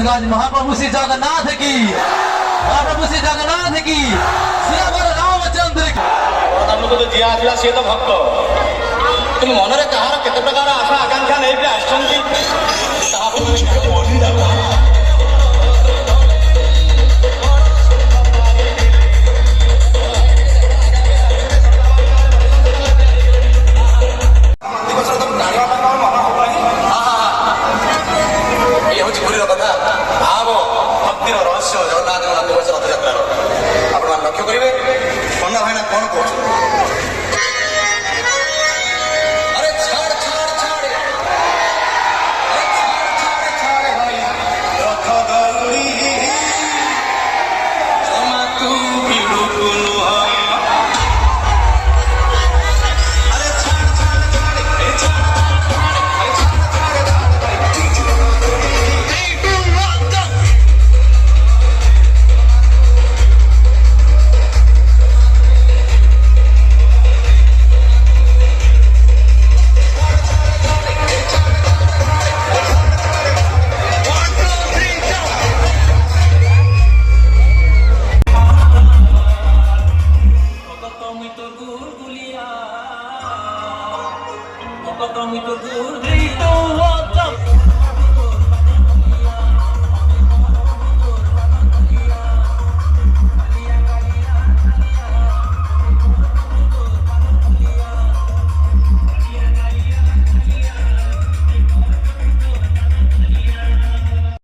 गोविंदगंज महाप्रभु श्री जगन्नाथ की, महाप्रभु श्री जगन्नाथ की, श्रीवर रामचंद्र की। ଆମକୁ ତ ଯିଏ ଆସିଲା ସିଏ ତ ଭକ୍ତ, କିନ୍ତୁ ମନରେ କାହାର କେତେ ପ୍ରକାର ଆଶା ଆକାଂକ୍ଷା ନେଇକି ଆସିଛନ୍ତି ଇଏ ହଉଛି ପୁରୀର କଥା, ଭାବ ଭକ୍ତିର ରହସ୍ୟ ଜଗନ୍ନାଥଙ୍କ ନନ୍ଦିଘୋଷ ରଥଯାତ୍ରାର। ଆପଣମାନେ ଲକ୍ଷ୍ୟ କରିବେ ପଣ୍ଡା ଭାଇନା କଣ କହୁଛନ୍ତି। Kami to do,